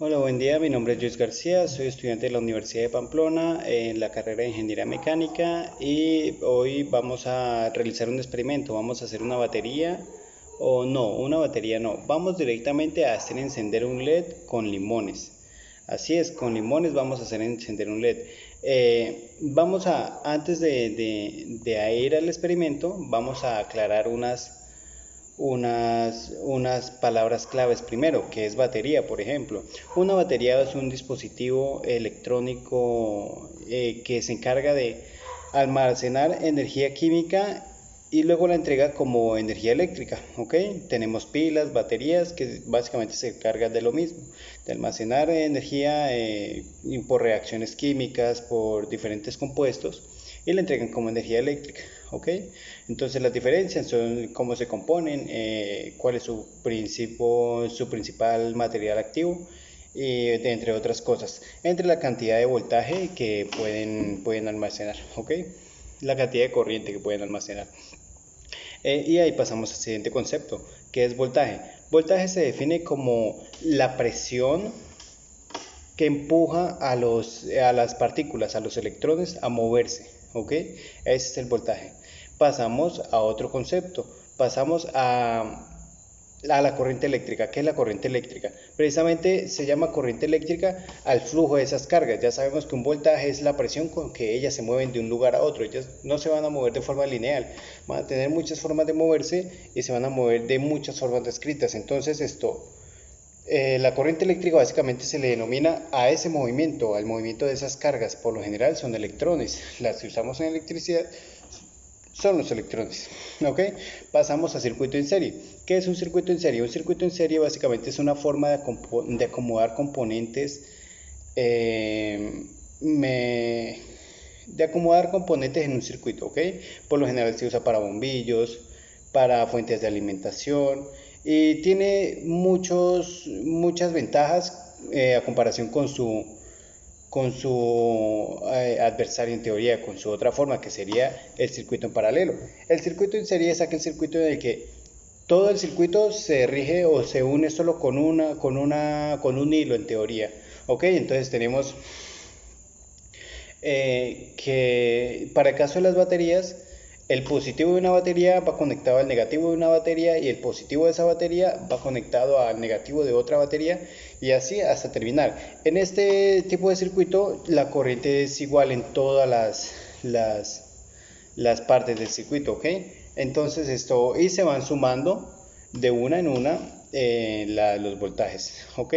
Hola, buen día. Mi nombre es Luis García, soy estudiante de la Universidad de Pamplona en la carrera de Ingeniería Mecánica y hoy vamos a realizar un experimento. Vamos a hacer una batería o no, una batería no. Vamos directamente a hacer encender un LED con limones. Así es, con limones vamos a hacer encender un LED. Antes de ir al experimento, vamos a aclarar unas palabras claves primero, que es batería, por ejemplo. Una batería es un dispositivo electrónico que se encarga de almacenar energía química y luego la entrega como energía eléctrica, ¿ok? Tenemos pilas, baterías que básicamente se encargan de lo mismo, de almacenar energía por reacciones químicas, por diferentes compuestos y la entregan como energía eléctrica, ¿ok? Entonces las diferencias son cómo se componen, cuál es su principal material activo y entre otras cosas, entre la cantidad de voltaje que pueden almacenar, ¿ok? La cantidad de corriente que pueden almacenar. Y ahí pasamos al siguiente concepto, que es voltaje. Voltaje se define como la presión que empuja a las partículas, a los electrones a moverse, ¿ok? Ese es el voltaje. Pasamos a otro concepto, pasamos a la corriente eléctrica. ¿Qué es la corriente eléctrica? Precisamente se llama corriente eléctrica al flujo de esas cargas. Ya sabemos que un voltaje es la presión con que ellas se mueven de un lugar a otro. Ellas no se van a mover de forma lineal, van a tener muchas formas de moverse y se van a mover de muchas formas descritas. Entonces la corriente eléctrica básicamente se le denomina a ese movimiento, al movimiento de esas cargas. Por lo general son electrones. Las que usamos en electricidad son los electrones. ¿Ok? Pasamos a circuito en serie. ¿Qué es un circuito en serie? Un circuito en serie básicamente es una forma de acomodar componentes me, de acomodar componentes en un circuito, ¿ok? Por lo general se usa para bombillos, para fuentes de alimentación y tiene muchas ventajas a comparación con su adversario en teoría, con su otra forma, que sería el circuito en paralelo. El circuito en serie es aquel circuito en el que todo el circuito se rige o se une solo con un hilo en teoría. Ok, entonces tenemos que para el caso de las baterías, el positivo de una batería va conectado al negativo de una batería y el positivo de esa batería va conectado al negativo de otra batería y así hasta terminar. En este tipo de circuito la corriente es igual en todas las partes del circuito, ¿ok? Entonces y se van sumando de una en una los voltajes, ¿ok?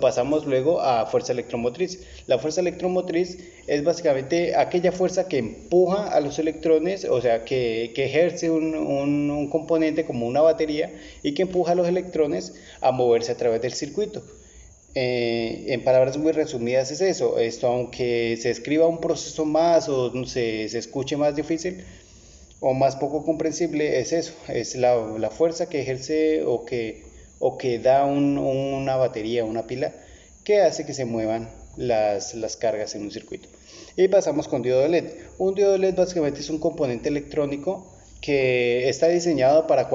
Pasamos luego a fuerza electromotriz. La fuerza electromotriz es básicamente aquella fuerza que empuja a los electrones, o sea, que ejerce un componente como una batería y que empuja a los electrones a moverse a través del circuito. En palabras muy resumidas es eso. Aunque se escriba un proceso más o no sé, se escuche más difícil o más poco comprensible, es eso, es la fuerza que ejerce o que da una batería, una pila, que hace que se muevan las cargas en un circuito. Y pasamos con diodo LED. Un diodo LED básicamente es un componente electrónico que está diseñado para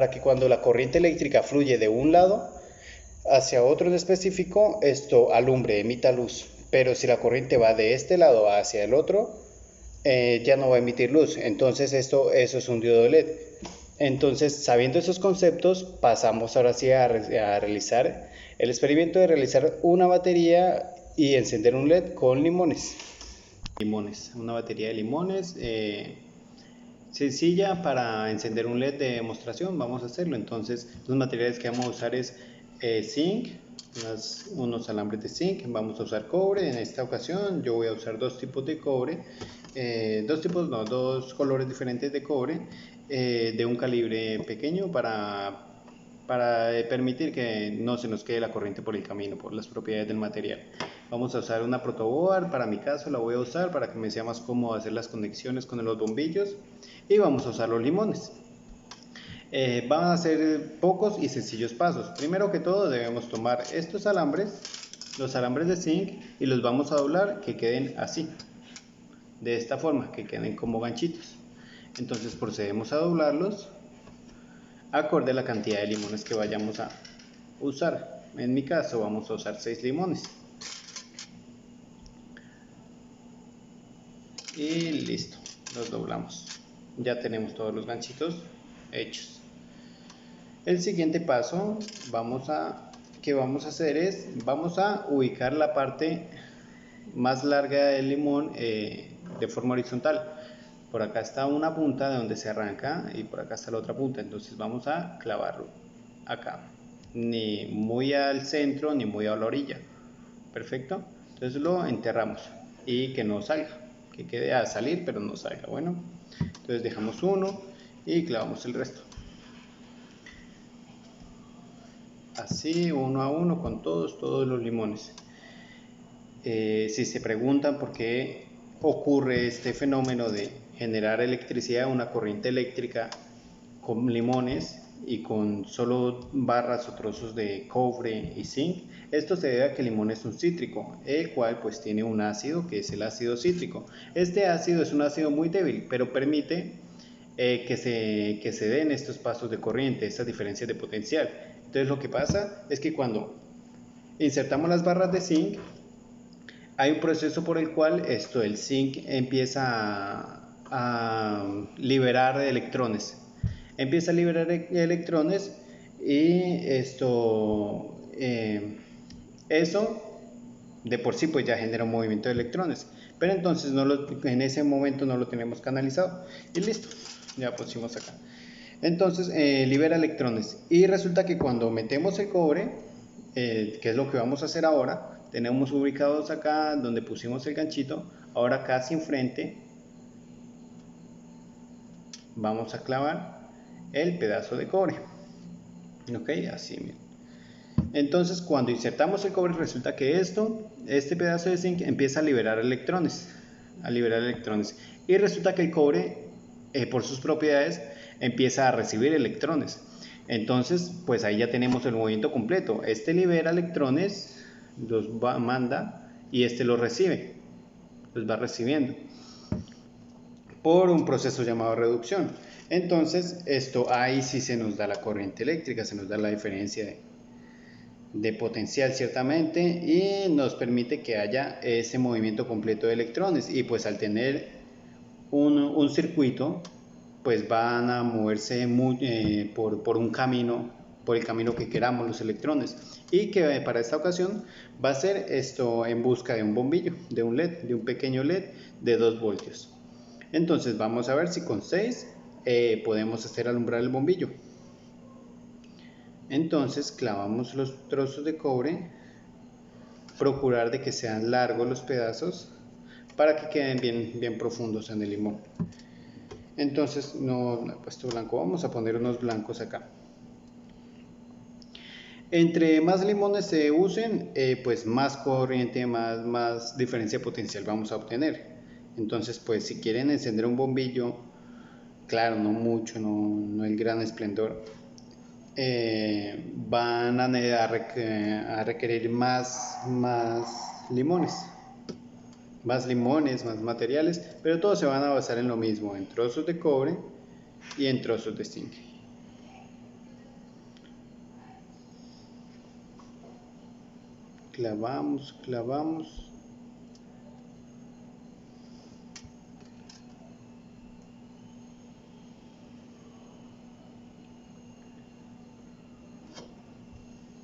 que cuando la corriente eléctrica fluye de un lado hacia otro en específico, esto alumbre, emita luz. Pero si la corriente va de este lado hacia el otro, ya no va a emitir luz. Entonces eso es un diodo LED. Entonces, sabiendo esos conceptos, pasamos ahora sí a realizar el experimento de realizar una batería y encender un LED con limones. Una batería de limones. Sencilla para encender un LED de demostración, vamos a hacerlo. Entonces los materiales que vamos a usar es zinc, unos alambres de zinc, vamos a usar cobre. En esta ocasión yo voy a usar dos tipos de cobre, dos colores diferentes de cobre, de un calibre pequeño para permitir que no se nos quede la corriente por el camino, por las propiedades del material. Vamos a usar una protoboard, para mi caso la voy a usar para que me sea más cómodo hacer las conexiones con los bombillos, y vamos a usar los limones. Van a ser pocos y sencillos pasos. Primero que todo debemos tomar estos alambres, los alambres de zinc, y los vamos a doblar que queden así, de esta forma, que queden como ganchitos. Entonces procedemos a doblarlos acorde a la cantidad de limones que vayamos a usar. En mi caso vamos a usar 6 limones. Y listo, los doblamos. Ya tenemos todos los ganchitos hechos. El siguiente paso que vamos a hacer es, vamos a ubicar la parte más larga del limón de forma horizontal. Por acá está una punta de donde se arranca y por acá está la otra punta, entonces vamos a clavarlo acá, ni muy al centro ni muy a la orilla. Perfecto, entonces lo enterramos y que no salga, que quede a salir pero no salga. Bueno, entonces dejamos uno y clavamos el resto, así uno a uno con todos los limones. Si se preguntan por qué ocurre este fenómeno de generar electricidad, una corriente eléctrica con limones y con solo barras o trozos de cobre y zinc, esto se debe a que el limón es un cítrico, el cual pues tiene un ácido que es el ácido cítrico. Este ácido es un ácido muy débil, pero permite que se den estos pasos de corriente, estas diferencias de potencial. Entonces lo que pasa es que cuando insertamos las barras de zinc, hay un proceso por el cual el zinc empieza a liberar electrones. Empieza a liberar electrones y eso de por sí pues ya genera un movimiento de electrones. Pero entonces en ese momento no lo tenemos canalizado. Y listo, ya pusimos acá. Entonces libera electrones. Y resulta que cuando metemos el cobre, que es lo que vamos a hacer ahora, tenemos ubicados acá donde pusimos el ganchito, ahora casi enfrente vamos a clavar el pedazo de cobre. Ok, así miren. Entonces cuando insertamos el cobre resulta que este pedazo de zinc empieza a liberar electrones, y resulta que el cobre por sus propiedades empieza a recibir electrones. Entonces pues ahí ya tenemos el movimiento completo. Este libera electrones, los manda y este los recibe, los va recibiendo por un proceso llamado reducción. Entonces ahí sí se nos da la corriente eléctrica, se nos da la diferencia de potencial ciertamente y nos permite que haya ese movimiento completo de electrones. Y pues al tener un circuito pues van a moverse por un camino, por el camino que queramos los electrones, y que para esta ocasión va a ser en busca de un bombillo, de un LED, de un pequeño LED de 2 voltios. Entonces vamos a ver si con 6 podemos hacer alumbrar el bombillo. Entonces clavamos los trozos de cobre, procurar de que sean largos los pedazos para que queden bien profundos en el limón. Entonces no he puesto blanco, vamos a poner unos blancos acá. Entre más limones se usen, pues más corriente, más diferencia potencial vamos a obtener. Entonces pues si quieren encender un bombillo, claro, no mucho, no el gran esplendor, van a requerir más limones, más materiales, pero todos se van a basar en lo mismo, en trozos de cobre y en trozos de zinc. Clavamos.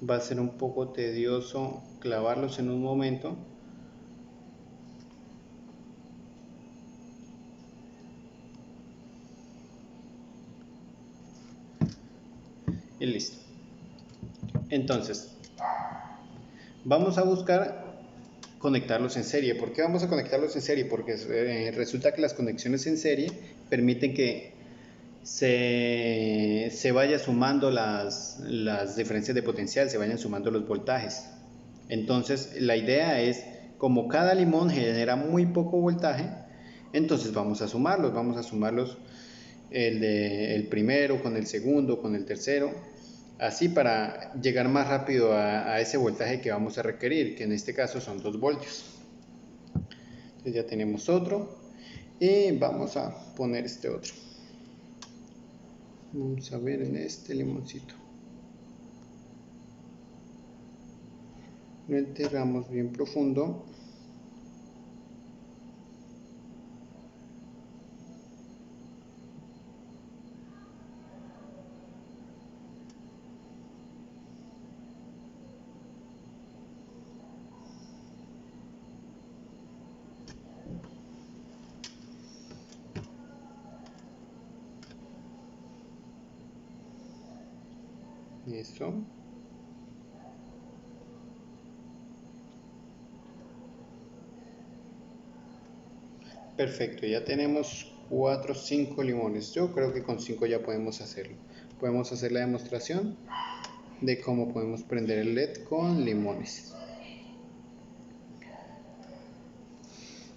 Va a ser un poco tedioso clavarlos en un momento. Y listo. Entonces, vamos a buscar conectarlos en serie. ¿Por qué vamos a conectarlos en serie? Porque resulta que las conexiones en serie permiten que se vaya sumando las diferencias de potencial, se vayan sumando los voltajes. Entonces la idea es, como cada limón genera muy poco voltaje, entonces vamos a sumarlos el primero con el segundo, con el tercero, así para llegar más rápido a ese voltaje que vamos a requerir, que en este caso son 2 voltios. Entonces ya tenemos otro y vamos a poner este otro. Vamos a ver en este limoncito. Lo enterramos bien profundo. Eso. Perfecto, ya tenemos 4 o 5 limones. Yo creo que con 5 ya podemos hacerlo. Podemos hacer la demostración de cómo podemos prender el LED con limones.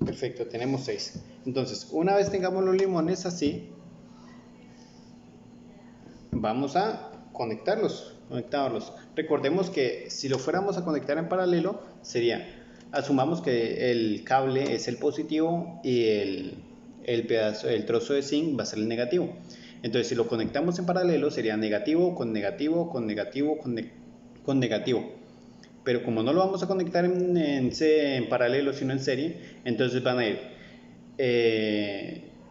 Perfecto, tenemos 6. Entonces, una vez tengamos los limones así, vamos a conectarlos. Recordemos que si lo fuéramos a conectar en paralelo, sería, asumamos que el cable es el positivo y el trozo de zinc va a ser el negativo. Entonces, si lo conectamos en paralelo, sería negativo con negativo con negativo con negativo. Pero como no lo vamos a conectar en paralelo, sino en serie, entonces van a ir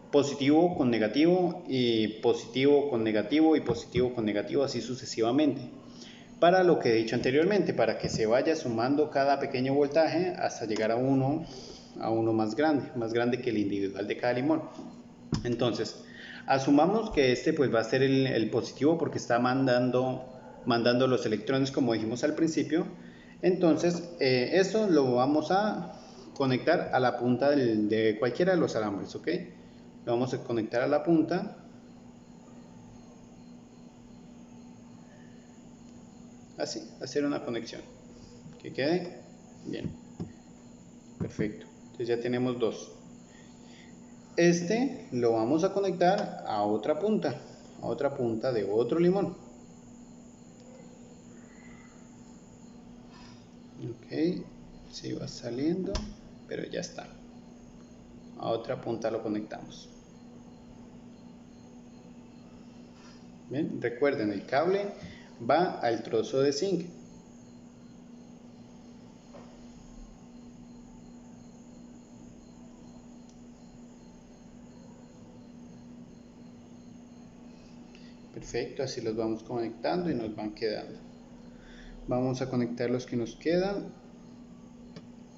positivo con negativo y positivo con negativo y positivo con negativo, así sucesivamente. Para lo que he dicho anteriormente, para que se vaya sumando cada pequeño voltaje hasta llegar a uno más grande que el individual de cada limón. Entonces, asumamos que este pues va a ser el positivo porque está mandando los electrones como dijimos al principio. Entonces, esto lo vamos a conectar a la punta de cualquiera de los alambres, ¿ok? Lo vamos a conectar a la punta. Así, hacer una conexión. Que quede bien. Perfecto. Entonces ya tenemos dos. Este lo vamos a conectar a otra punta de otro limón. Ok, sí va saliendo, pero ya está. A otra punta lo conectamos. Bien, recuerden, el cable va al trozo de zinc. Perfecto, así los vamos conectando y nos van quedando. Vamos a conectar los que nos quedan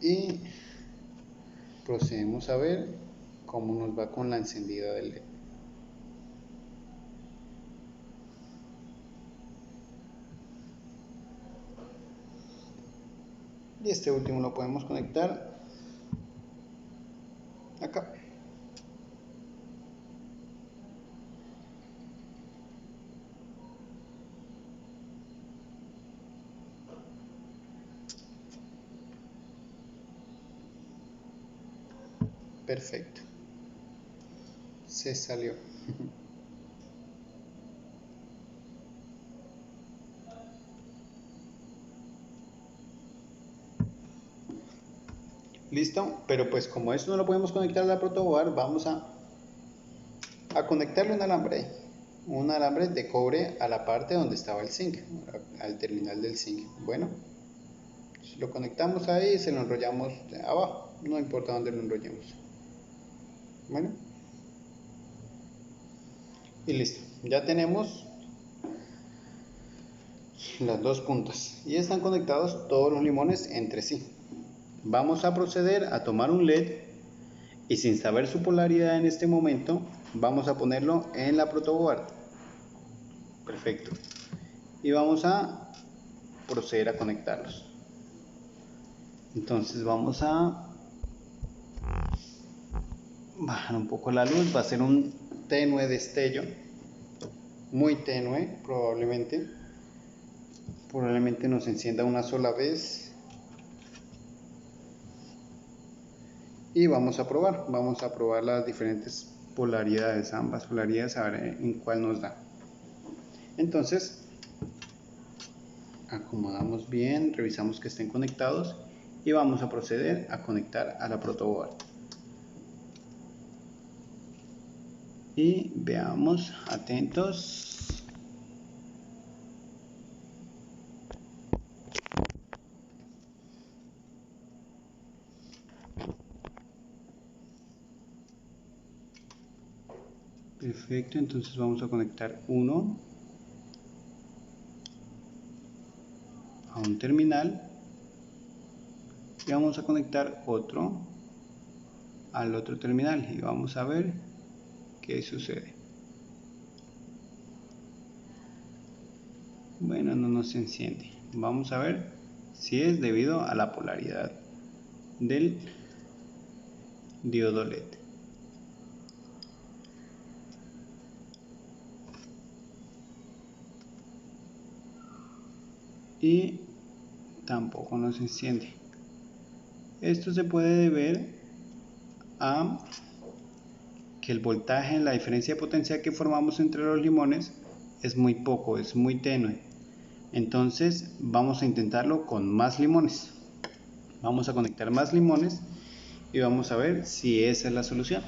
y procedemos a ver cómo nos va con la encendida del LED. Y este último lo podemos conectar acá. Perfecto. Se salió. Listo, pero pues como esto no lo podemos conectar a la protoboard, vamos a conectarle un alambre de cobre a la parte donde estaba el zinc, al terminal del zinc. Bueno, si lo conectamos ahí, se lo enrollamos abajo, no importa dónde lo enrollemos. Bueno, y listo, ya tenemos las dos puntas y están conectados todos los limones entre sí. Vamos a proceder a tomar un LED y sin saber su polaridad en este momento, vamos a ponerlo en la protoboard. Perfecto. Y vamos a proceder a conectarlos. Entonces vamos a bajar un poco la luz, va a ser un tenue destello, muy tenue probablemente nos encienda una sola vez y vamos a probar las diferentes polaridades, ambas polaridades, a ver en cuál nos da. Entonces acomodamos bien, revisamos que estén conectados y vamos a proceder a conectar a la protoboard. Y veamos, atentos. Perfecto, entonces vamos a conectar uno a un terminal y vamos a conectar otro al otro terminal y vamos a ver qué sucede. Bueno, no nos enciende. Vamos a ver si es debido a la polaridad del diodo LED. Y tampoco nos enciende. Esto se puede deber a que el voltaje, la diferencia de potencia que formamos entre los limones es muy poco, es muy tenue. Entonces vamos a intentarlo con más limones. Vamos a conectar más limones y vamos a ver si esa es la solución.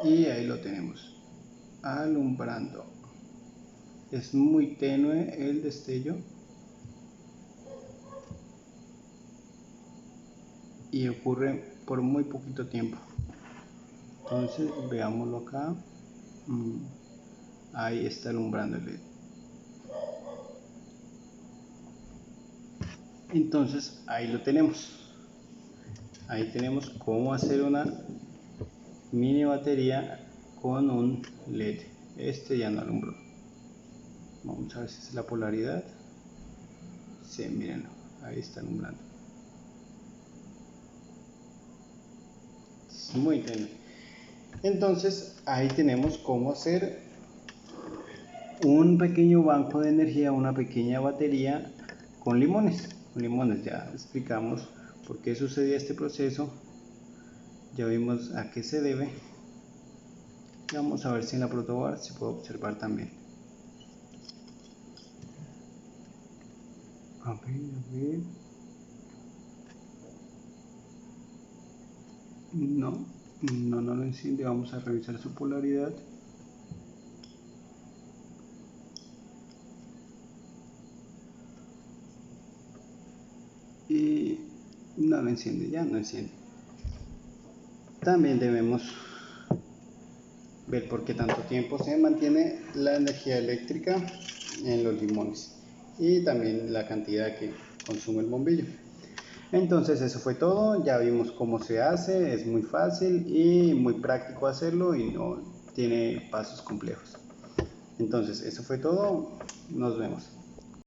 Y ahí lo tenemos, alumbrando. Es muy tenue el destello y ocurre por muy poquito tiempo. Entonces veámoslo acá. Ahí está alumbrando el LED. Entonces ahí lo tenemos. Ahí tenemos cómo hacer una mini batería con un LED. Este ya no alumbró. Vamos a ver si es la polaridad. Sí, mírenlo, ahí está alumbrando. Es muy tenue. Entonces ahí tenemos cómo hacer un pequeño banco de energía, una pequeña batería con limones. Con limones ya explicamos por qué sucedía este proceso. Ya vimos a qué se debe. Y vamos a ver si en la protoboard se puede observar también. A ver. No lo enciende. Vamos a revisar su polaridad. Y no lo enciende, ya no enciende. También debemos ver por qué tanto tiempo se mantiene la energía eléctrica en los limones y también la cantidad que consume el bombillo. Entonces eso fue todo, ya vimos cómo se hace, es muy fácil y muy práctico hacerlo y no tiene pasos complejos. Entonces eso fue todo, nos vemos.